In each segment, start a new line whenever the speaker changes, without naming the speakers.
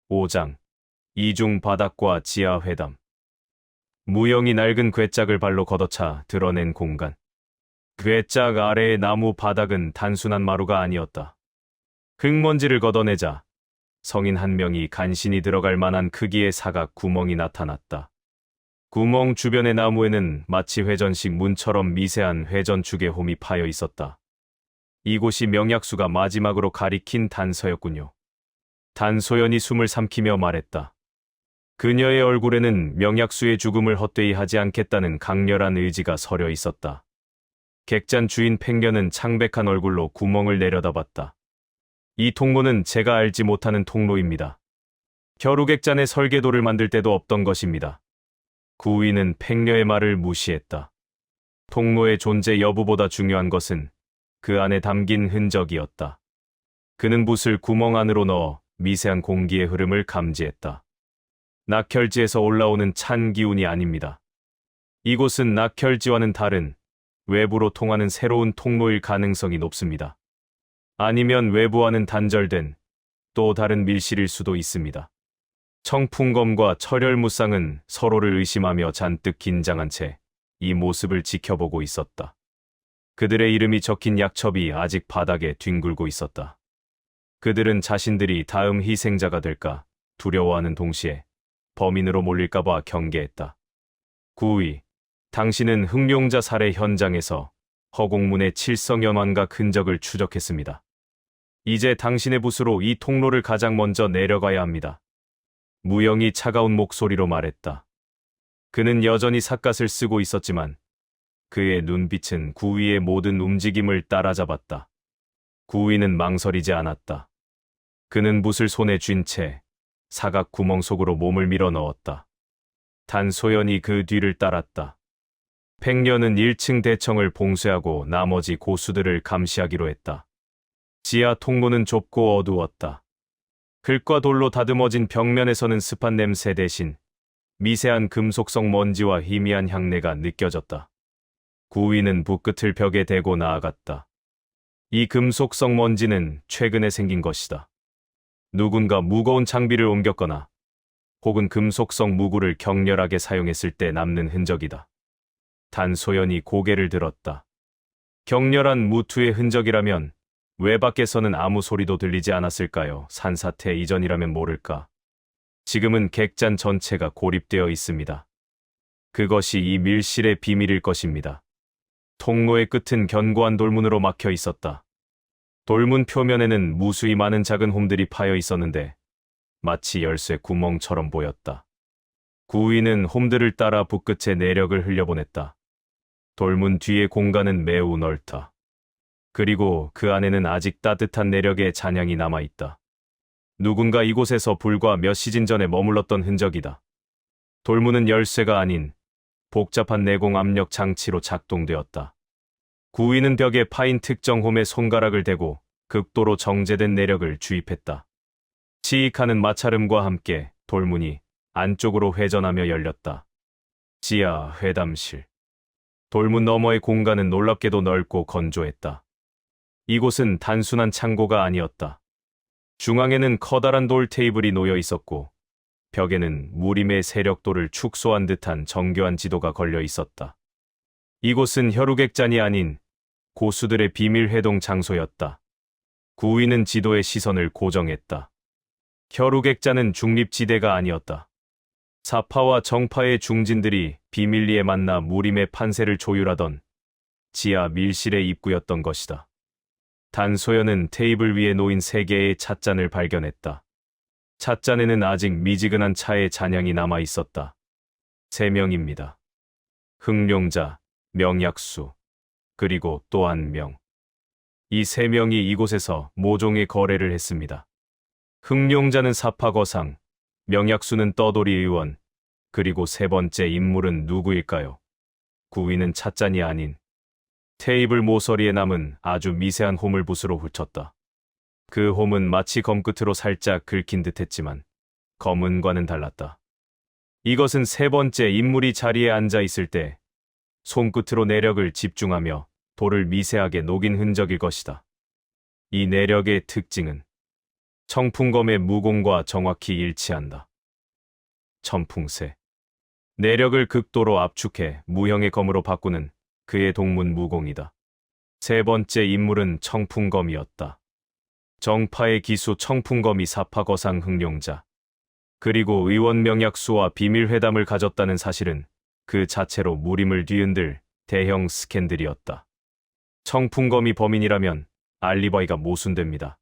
5장 이중 바닥과 지하 회담. 무영이 낡은 괴짝을 발로 걷어차 드러낸 공간. 괴짝 아래의 나무 바닥은 단순한 마루가 아니었다. 흙먼지를 걷어내자 성인 한 명이 간신히 들어갈 만한 크기의 사각 구멍이 나타났다. 구멍 주변의 나무에는 마치 회전식 문처럼 미세한 회전축의 홈이 파여 있었다. 이곳이 명약수가 마지막으로 가리킨 단서였군요. 단소연이 숨을 삼키며 말했다. 그녀의 얼굴에는 명약수의 죽음을 헛되이 하지 않겠다는 강렬한 의지가 서려 있었다. 객잔 주인 팽녀는 창백한 얼굴로 구멍을 내려다봤다. 이 통로는 제가 알지 못하는 통로입니다. 겨루객잔의 설계도를 만들 때도 없던 것입니다. 구위는 팽녀의 말을 무시했다. 통로의 존재 여부보다 중요한 것은 그 안에 담긴 흔적이었다. 그는 붓을 구멍 안으로 넣어 미세한 공기의 흐름을 감지했다. 낙혈지에서 올라오는 찬 기운이 아닙니다. 이곳은 낙혈지와는 다른 외부로 통하는 새로운 통로일 가능성이 높습니다. 아니면 외부와는 단절된 또 다른 밀실일 수도 있습니다. 청풍검과 철혈무쌍은 서로를 의심하며 잔뜩 긴장한 채 이 모습을 지켜보고 있었다. 그들의 이름이 적힌 약첩이 아직 바닥에 뒹굴고 있었다. 그들은 자신들이 다음 희생자가 될까 두려워하는 동시에 범인으로 몰릴까봐 경계했다. 구위, 당신은 흑룡자 살해 현장에서 허공문의 칠성연환각 흔적을 추적했습니다. 이제 당신의 붓으로 이 통로를 가장 먼저 내려가야 합니다. 무영이 차가운 목소리로 말했다. 그는 여전히 삿갓을 쓰고 있었지만 그의 눈빛은 구위의 모든 움직임을 따라잡았다. 구위는 망설이지 않았다. 그는 붓을 손에 쥔 채 사각 구멍 속으로 몸을 밀어 넣었다. 단소연이 그 뒤를 따랐다. 팽녀는 1층 대청을 봉쇄하고 나머지 고수들을 감시하기로 했다. 지하 통로는 좁고 어두웠다. 흙과 돌로 다듬어진 벽면에서는 습한 냄새 대신 미세한 금속성 먼지와 희미한 향내가 느껴졌다. 구위는 붓끝을 벽에 대고 나아갔다. 이 금속성 먼지는 최근에 생긴 것이다. 누군가 무거운 장비를 옮겼거나 혹은 금속성 무구를 격렬하게 사용했을 때 남는 흔적이다. 단소연이 고개를 들었다. 격렬한 무투의 흔적이라면 왜 밖에서는 아무 소리도 들리지 않았을까요? 산사태 이전이라면 모를까. 지금은 객잔 전체가 고립되어 있습니다. 그것이 이 밀실의 비밀일 것입니다. 통로의 끝은 견고한 돌문으로 막혀 있었다. 돌문 표면에는 무수히 많은 작은 홈들이 파여 있었는데 마치 열쇠 구멍처럼 보였다. 구위는 홈들을 따라 붓끝에 내력을 흘려보냈다. 돌문 뒤의 공간은 매우 넓다. 그리고 그 안에는 아직 따뜻한 내력의 잔향이 남아있다. 누군가 이곳에서 불과 몇 시즌 전에 머물렀던 흔적이다. 돌문은 열쇠가 아닌 복잡한 내공 압력 장치로 작동되었다. 구위는 벽에 파인 특정 홈에 손가락을 대고 극도로 정제된 내력을 주입했다. 치익하는 마찰음과 함께 돌문이 안쪽으로 회전하며 열렸다. 지하 회담실. 돌문 너머의 공간은 놀랍게도 넓고 건조했다. 이곳은 단순한 창고가 아니었다. 중앙에는 커다란 돌 테이블이 놓여 있었고 벽에는 무림의 세력도를 축소한 듯한 정교한 지도가 걸려 있었다. 이곳은 혈우객잔이 아닌 고수들의 비밀 회동 장소였다. 구위는 지도의 시선을 고정했다. 혈우객잔은 중립지대가 아니었다. 사파와 정파의 중진들이 비밀리에 만나 무림의 판세를 조율하던 지하 밀실의 입구였던 것이다. 단소연은 테이블 위에 놓인 3개의 찻잔을 발견했다. 찻잔에는 아직 미지근한 차의 잔향이 남아 있었다. 3명입니다. 흑룡자, 명약수, 그리고 또 한 명. 이 3명이 이곳에서 모종의 거래를 했습니다. 흑룡자는 사파거상, 명약수는 떠돌이 의원, 그리고 세 번째 인물은 누구일까요? 구위는 찻잔이 아닌 테이블 모서리에 남은 아주 미세한 홈을 붓으로 훑었다. 그 홈은 마치 검끝으로 살짝 긁힌 듯했지만 검은과는 달랐다. 이것은 세 번째 인물이 자리에 앉아 있을 때 손끝으로 내력을 집중하며 돌을 미세하게 녹인 흔적일 것이다. 이 내력의 특징은 청풍검의 무공과 정확히 일치한다. 천풍세. 내력을 극도로 압축해 무형의 검으로 바꾸는 그의 동문 무공이다. 세 번째 인물은 청풍검이었다. 정파의 기수 청풍검이 사파거상 흥룡자, 그리고 의원 명약수와 비밀회담을 가졌다는 사실은 그 자체로 무림을 뒤흔들 대형 스캔들이었다. 청풍검이 범인이라면 알리바이가 모순됩니다.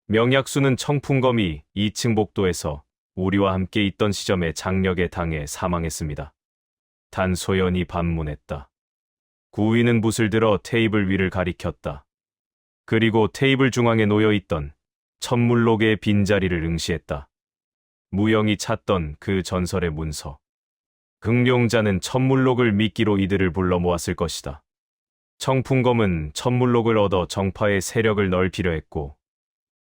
명약수는 청풍검이 2층 복도에서 우리와 함께 있던 시점에 장력에 당해 사망했습니다. 단소연이 반문했다. 구위는 붓을 들어 테이블 위를 가리켰다. 그리고 테이블 중앙에 놓여있던 천물록의 빈자리를 응시했다. 무영이 찾던 그 전설의 문서. 흥룡자는 천물록을 미끼로 이들을 불러 모았을 것이다. 청풍검은 천물록을 얻어 정파의 세력을 넓히려 했고,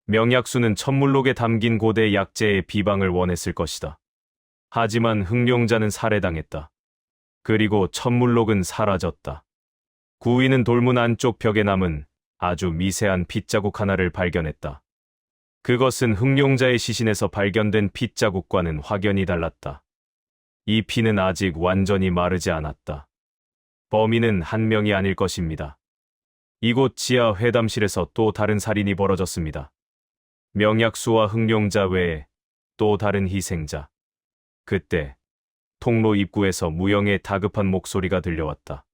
명약수는 천물록에 담긴 고대 약재의 비방을 원했을 것이다. 하지만 흥룡자는 살해당했다. 그리고 천물록은 사라졌다. 구위는 돌문 안쪽 벽에 남은 아주 미세한 핏자국 하나를 발견했다. 그것은 흥룡자의 시신에서 발견된 핏자국과는 확연히 달랐다. 이 피는 아직 완전히 마르지 않았다. 범인은 한 명이 아닐 것입니다. 이곳 지하 회담실에서 또 다른 살인이 벌어졌습니다. 명약수와 흥룡자 외에 또 다른 희생자. 그때 통로 입구에서 무영의 다급한 목소리가 들려왔다.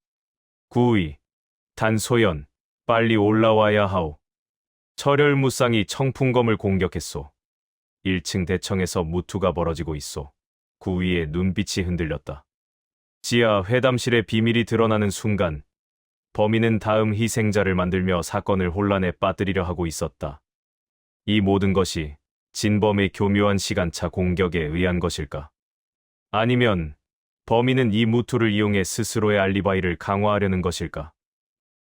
구위, 단소연, 빨리 올라와야 하오. 철혈무쌍이 청풍검을 공격했소. 1층 대청에서 무투가 벌어지고 있소. 구위의 눈빛이 흔들렸다. 지하 회담실의 비밀이 드러나는 순간 범인은 다음 희생자를 만들며 사건을 혼란에 빠뜨리려 하고 있었다. 이 모든 것이 진범의 교묘한 시간차 공격에 의한 것일까? 아니면 범인은 이 무투를 이용해 스스로의 알리바이를 강화하려는 것일까?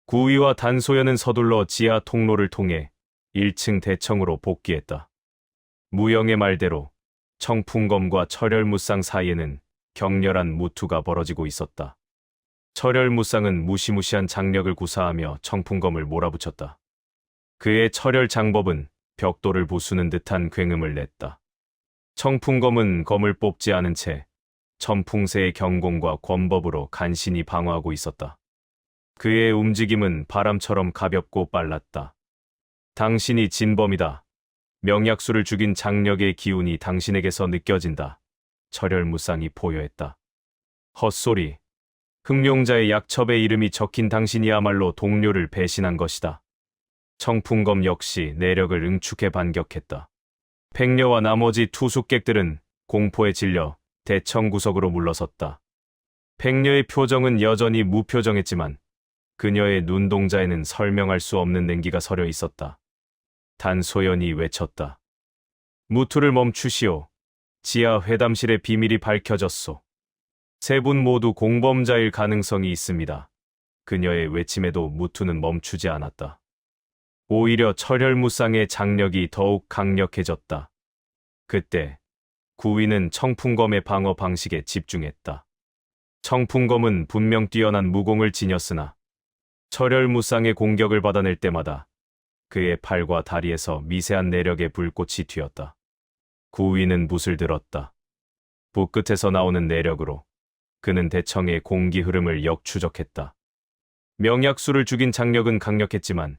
구위와 단소연은 서둘러 지하 통로를 통해 1층 대청으로 복귀했다. 무영의 말대로 청풍검과 철혈무쌍 사이에는 격렬한 무투가 벌어지고 있었다. 철혈무쌍은 무시무시한 장력을 구사하며 청풍검을 몰아붙였다. 그의 철혈 장법은 벽돌을 부수는 듯한 굉음을 냈다. 청풍검은 검을 뽑지 않은 채 천풍세의 경공과 권법으로 간신히 방어하고 있었다. 그의 움직임은 바람처럼 가볍고 빨랐다. 당신이 진범이다. 명약수를 죽인 장력의 기운이 당신에게서 느껴진다. 철혈무쌍이 포효했다. 헛소리. 흥룡자의 약첩의 이름이 적힌 당신이야말로 동료를 배신한 것이다. 청풍검 역시 내력을 응축해 반격했다. 팽녀와 나머지 투숙객들은 공포에 질려 대청 구석으로 물러섰다. 팽녀의 표정은 여전히 무표정했지만 그녀의 눈동자에는 설명할 수 없는 냉기가 서려 있었다. 단소연이 외쳤다. 무투를 멈추시오. 지하 회담실의 비밀이 밝혀졌소. 세 분 모두 공범자일 가능성이 있습니다. 그녀의 외침에도 무투는 멈추지 않았다. 오히려 철혈무쌍의 장력이 더욱 강력해졌다. 그때 구위는 청풍검의 방어 방식에 집중했다. 청풍검은 분명 뛰어난 무공을 지녔으나 철혈무쌍의 공격을 받아낼 때마다 그의 팔과 다리에서 미세한 내력의 불꽃이 튀었다. 구위는 붓을 들었다. 붓 끝에서 나오는 내력으로 그는 대청의 공기 흐름을 역추적했다. 명약수를 죽인 장력은 강력했지만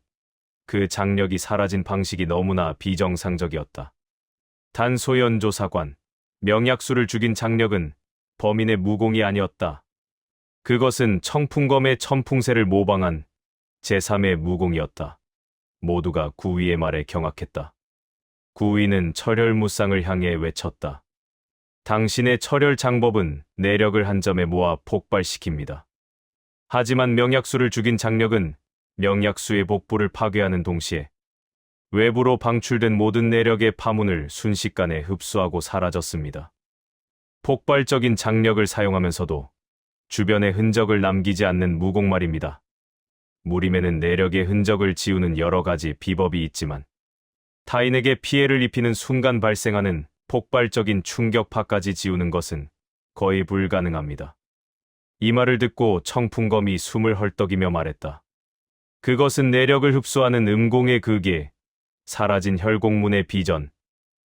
그 장력이 사라진 방식이 너무나 비정상적이었다. 단소연 조사관, 명약수를 죽인 장력은 범인의 무공이 아니었다. 그것은 청풍검의 천풍세를 모방한 제3의 무공이었다. 모두가 구위의 말에 경악했다. 구위는 철혈무쌍을 향해 외쳤다. 당신의 철혈 장법은 내력을 한 점에 모아 폭발시킵니다. 하지만 명약수를 죽인 장력은 명약수의 복부를 파괴하는 동시에 외부로 방출된 모든 내력의 파문을 순식간에 흡수하고 사라졌습니다. 폭발적인 장력을 사용하면서도 주변에 흔적을 남기지 않는 무공 말입니다. 무림에는 내력의 흔적을 지우는 여러 가지 비법이 있지만 타인에게 피해를 입히는 순간 발생하는 폭발적인 충격파까지 지우는 것은 거의 불가능합니다. 이 말을 듣고 청풍검이 숨을 헐떡이며 말했다. 그것은 내력을 흡수하는 음공의 극에 사라진 혈공문의 비전,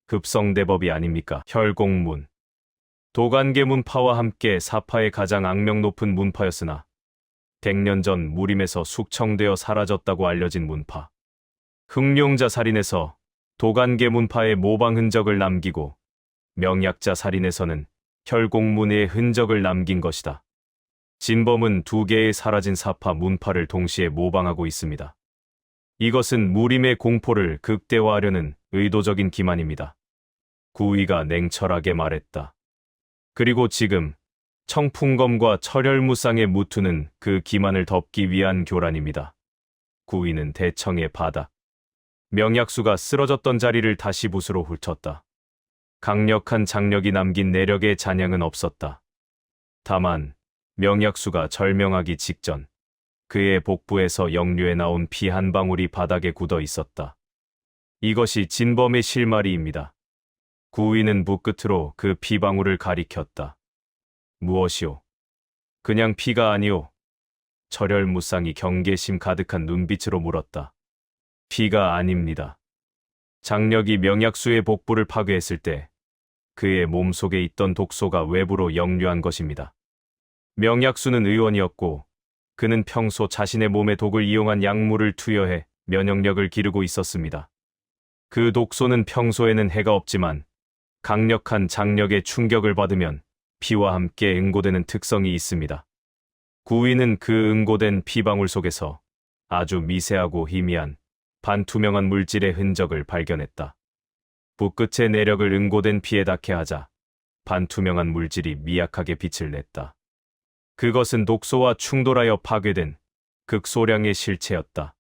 급성대법이 아닙니까? 혈공문. 도관계 문파와 함께 사파의 가장 악명 높은 문파였으나 100년 전 무림에서 숙청되어 사라졌다고 알려진 문파. 흑룡자 살인에서 도관계 문파의 모방 흔적을 남기고 명약자 살인에서는 혈공문의 흔적을 남긴 것이다. 진범은 두 개의 사라진 사파 문파를 동시에 모방하고 있습니다. 이것은 무림의 공포를 극대화하려는 의도적인 기만입니다. 구위가 냉철하게 말했다. 그리고 지금 청풍검과 철혈무쌍의 무투는 그 기만을 덮기 위한 교란입니다. 구위는 대청의 바닥. 명약수가 쓰러졌던 자리를 다시 붓으로 훑었다. 강력한 장력이 남긴 내력의 잔향은 없었다. 다만 명약수가 절명하기 직전 그의 복부에서 역류해 나온 피 한 방울이 바닥에 굳어 있었다. 이것이 진범의 실마리입니다. 구위는 붓끝으로 그 피방울을 가리켰다. 무엇이오? 그냥 피가 아니오. 철혈무쌍이 경계심 가득한 눈빛으로 물었다. 피가 아닙니다. 장력이 명약수의 복부를 파괴했을 때 그의 몸속에 있던 독소가 외부로 역류한 것입니다. 명약수는 의원이었고 그는 평소 자신의 몸에 독을 이용한 약물을 투여해 면역력을 기르고 있었습니다. 그 독소는 평소에는 해가 없지만 강력한 장력의 충격을 받으면 피와 함께 응고되는 특성이 있습니다. 구위는 그 응고된 피방울 속에서 아주 미세하고 희미한 반투명한 물질의 흔적을 발견했다. 붓끝의 내력을 응고된 피에 닿게 하자 반투명한 물질이 미약하게 빛을 냈다. 그것은 독소와 충돌하여 파괴된 극소량의 실체였다.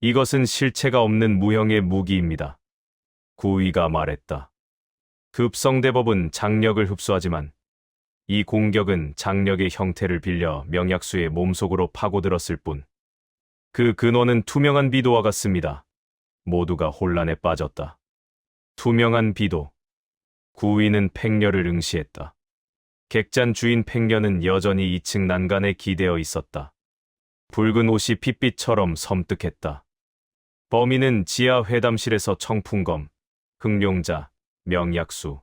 이것은 실체가 없는 무형의 무기입니다. 구위가 말했다. 급성대법은 장력을 흡수하지만 이 공격은 장력의 형태를 빌려 명약수의 몸속으로 파고들었을 뿐. 그 근원은 투명한 비도와 같습니다. 모두가 혼란에 빠졌다. 투명한 비도. 구위는 팽녀를 응시했다. 객잔 주인 팽녀는 여전히 2층 난간에 기대어 있었다. 붉은 옷이 핏빛처럼 섬뜩했다. 범인은 지하 회담실에서 청풍검, 흑룡자, 명약수,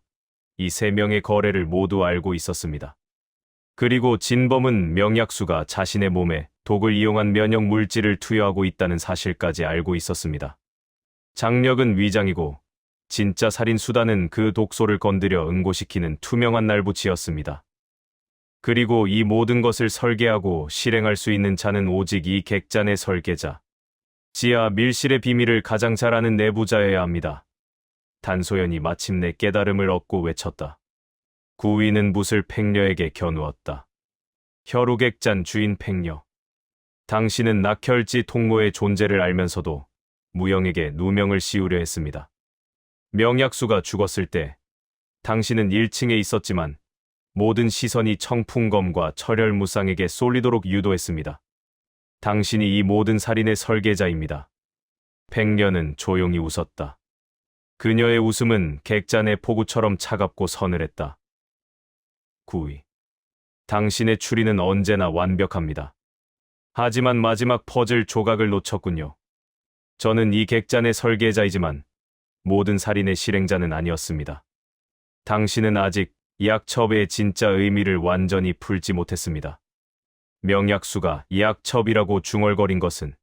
이 세 명의 거래를 모두 알고 있었습니다. 그리고 진범은 명약수가 자신의 몸에 독을 이용한 면역 물질을 투여하고 있다는 사실까지 알고 있었습니다. 장력은 위장이고 진짜 살인 수단은 그 독소를 건드려 응고시키는 투명한 날붙이였습니다. 그리고 이 모든 것을 설계하고 실행할 수 있는 자는 오직 이 객잔의 설계자, 지하 밀실의 비밀을 가장 잘 아는 내부자여야 합니다. 단소연이 마침내 깨달음을 얻고 외쳤다. 구위는 붓을 팽녀에게 겨누었다. 혈우객잔 주인 팽녀. 당신은 낙혈지 통로의 존재를 알면서도 무영에게 누명을 씌우려 했습니다. 명약수가 죽었을 때 당신은 1층에 있었지만 모든 시선이 청풍검과 철혈무쌍에게 쏠리도록 유도했습니다. 당신이 이 모든 살인의 설계자입니다. 팽녀는 조용히 웃었다. 그녀의 웃음은 객잔의 폭우처럼 차갑고 서늘했다. 구위. 당신의 추리는 언제나 완벽합니다. 하지만 마지막 퍼즐 조각을 놓쳤군요. 저는 이 객잔의 설계자이지만 모든 살인의 실행자는 아니었습니다. 당신은 아직 약첩의 진짜 의미를 완전히 풀지 못했습니다. 명약수가 약첩이라고 중얼거린 것은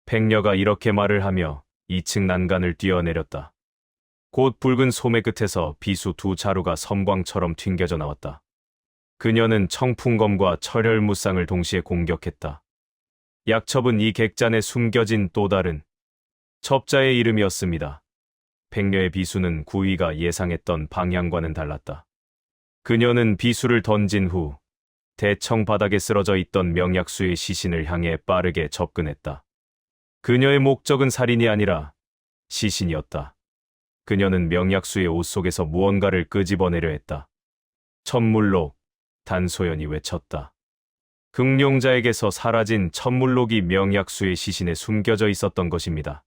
팽녀가 이렇게 말을 하며 2층 난간을 뛰어내렸다. 곧 붉은 소매 끝에서 비수 두 자루가 섬광처럼 튕겨져 나왔다. 그녀는 청풍검과 철혈무쌍을 동시에 공격했다. 약첩은 이 객잔에 숨겨진 또 다른 첩자의 이름이었습니다. 팽녀의 비수는 구위가 예상했던 방향과는 달랐다. 그녀는 비수를 던진 후 대청 바닥에 쓰러져 있던 명약수의 시신을 향해 빠르게 접근했다. 그녀의 목적은 살인이 아니라 시신이었다. 그녀는 명약수의 옷 속에서 무언가를 끄집어내려 했다. 천물록, 단소연이 외쳤다. 흑룡자에게서 사라진 천물록이 명약수의 시신에 숨겨져 있었던 것입니다.